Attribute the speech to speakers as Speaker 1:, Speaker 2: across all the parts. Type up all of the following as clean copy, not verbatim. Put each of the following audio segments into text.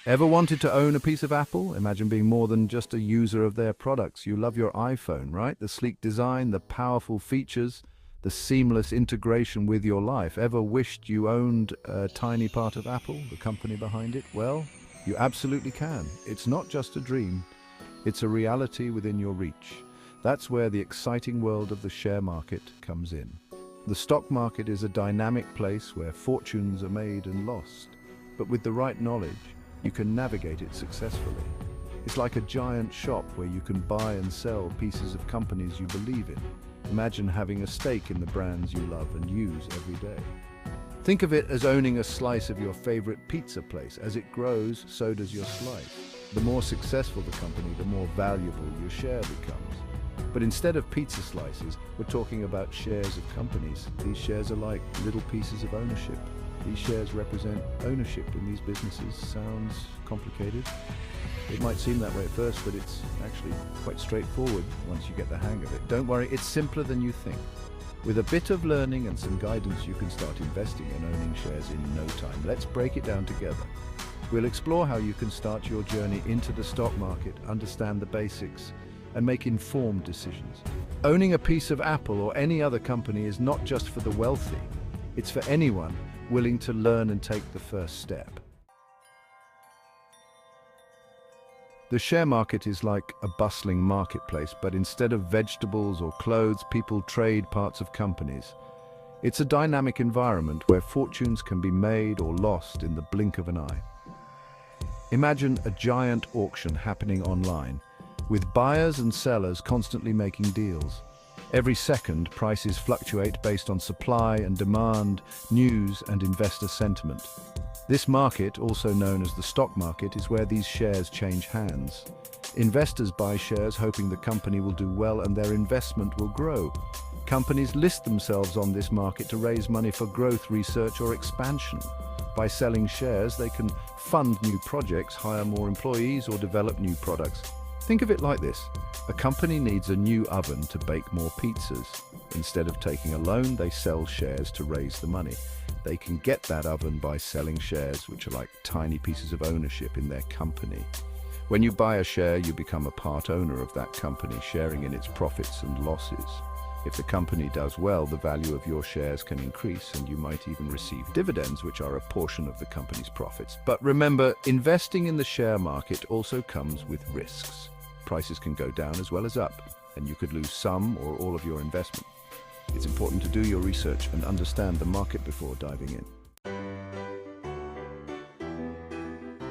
Speaker 1: Ever wanted to own a piece of Apple? Imagine being more than just a user of their products. You love your iPhone, right? The sleek design, the powerful features, the seamless integration with your life. Ever wished you owned a tiny part of Apple, the company behind it? Well, you absolutely can. It's not just a dream, it's a reality within your reach. That's where the exciting world of the share market comes in. The stock market is a dynamic place where fortunes are made and lost, but with the right knowledge, you can navigate it successfully. It's like a giant shop where you can buy and sell pieces of companies you believe in. Imagine having a stake in the brands you love and use every day. Think of it as owning a slice of your favorite pizza place. As it grows, so does your slice. The more successful the company, the more valuable your share becomes. But instead of pizza slices, we're talking about shares of companies. These shares are like little pieces of ownership. These shares represent ownership in these businesses. Sounds complicated? It might seem that way at first, but it's actually quite straightforward once you get the hang of it. Don't worry, it's simpler than you think. With a bit of learning and some guidance, you can start investing and owning shares in no time. Let's break it down together. We'll explore how you can start your journey into the stock market, understand the basics, and make informed decisions. Owning a piece of Apple or any other company is not just for the wealthy. It's for anyone willing to learn and take the first step. The share market is like a bustling marketplace, but instead of vegetables or clothes, people trade parts of companies. It's a dynamic environment where fortunes can be made or lost in the blink of an eye. Imagine a giant auction happening online, with buyers and sellers constantly making deals. Every second, prices fluctuate based on supply and demand, news and investor sentiment. This market, also known as the stock market, is where these shares change hands. Investors buy shares hoping the company will do well and their investment will grow. Companies list themselves on this market to raise money for growth, research, or expansion. By selling shares, they can fund new projects, hire more employees, or develop new products. Think of it like this. A company needs a new oven to bake more pizzas. Instead of taking a loan, they sell shares to raise the money. They can get that oven by selling shares, which are like tiny pieces of ownership in their company. When you buy a share, you become a part owner of that company, sharing in its profits and losses. If the company does well, the value of your shares can increase, and you might even receive dividends, which are a portion of the company's profits. But remember, investing in the share market also comes with risks. Prices can go down as well as up, and you could lose some or all of your investment. It's important to do your research and understand the market before diving in.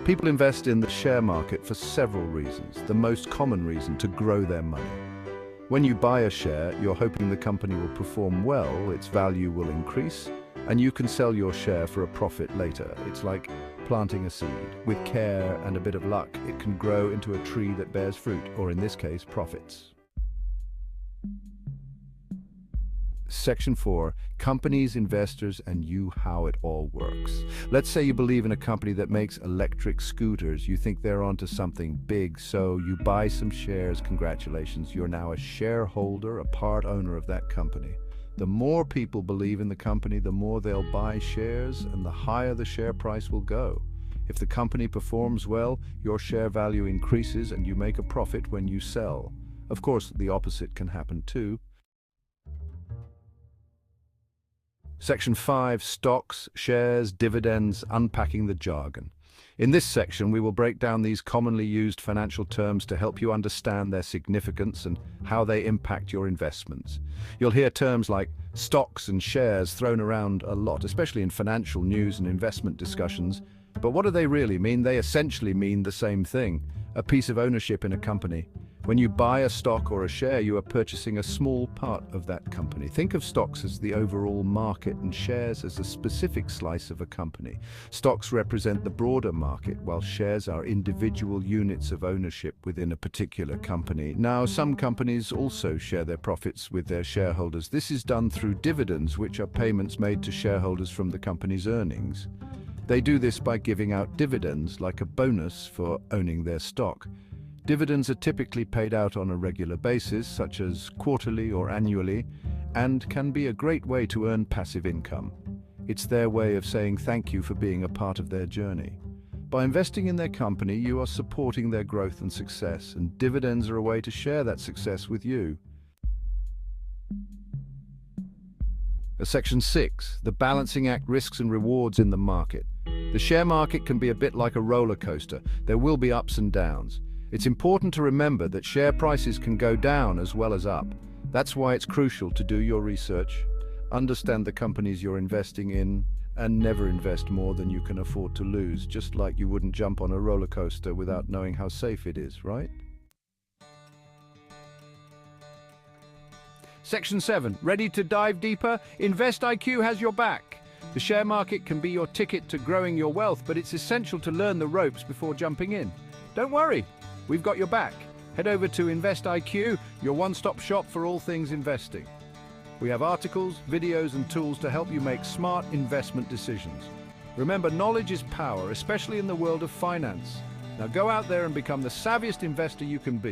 Speaker 1: People invest in the share market for several reasons. The most common reason: to grow their money. When you buy a share, you're hoping the company will perform well, its value will increase, and you can sell your share for a profit later. It's like planting a seed. With care and a bit of luck, it can grow into a tree that bears fruit, or in this case, profits. Section 4, companies, investors, and you, how it all works. Let's say you believe in a company that makes electric scooters. You think they're onto something big, so you buy some shares. Congratulations, you're now a shareholder, a part owner of that company. The more people believe in the company, the more they'll buy shares, and the higher the share price will go. If the company performs well, your share value increases and you make a profit when you sell. Of course, the opposite can happen too. Section 5, stocks, shares, dividends, unpacking the jargon. In this section, we will break down these commonly used financial terms to help you understand their significance and how they impact your investments. You'll hear terms like stocks and shares thrown around a lot, especially in financial news and investment discussions. But what do they really mean? They essentially mean the same thing: a piece of ownership in a company. When you buy a stock or a share, you are purchasing a small part of that company. Think of stocks as the overall market and shares as a specific slice of a company. Stocks represent the broader market, while shares are individual units of ownership within a particular company. Now, some companies also share their profits with their shareholders. This is done through dividends, which are payments made to shareholders from the company's earnings. They do this by giving out dividends, like a bonus for owning their stock. Dividends are typically paid out on a regular basis, such as quarterly or annually, and can be a great way to earn passive income. It's their way of saying thank you for being a part of their journey. By investing in their company, you are supporting their growth and success, and dividends are a way to share that success with you. Section 6. The balancing act risks and rewards in the market. The share market can be a bit like a roller coaster. There will be ups and downs. It's important to remember that share prices can go down as well as up. That's why it's crucial to do your research, understand the companies you're investing in, and never invest more than you can afford to lose, just like you wouldn't jump on a roller coaster without knowing how safe it is, right? Section 7. Ready to dive deeper? InvestIQ has your back. The share market can be your ticket to growing your wealth, but it's essential to learn the ropes before jumping in. Don't worry, we've got your back. Head over to InvestIQ, your one-stop shop for all things investing. We have articles, videos, and tools to help you make smart investment decisions. Remember, knowledge is power, especially in the world of finance. Now go out there and become the savviest investor you can be.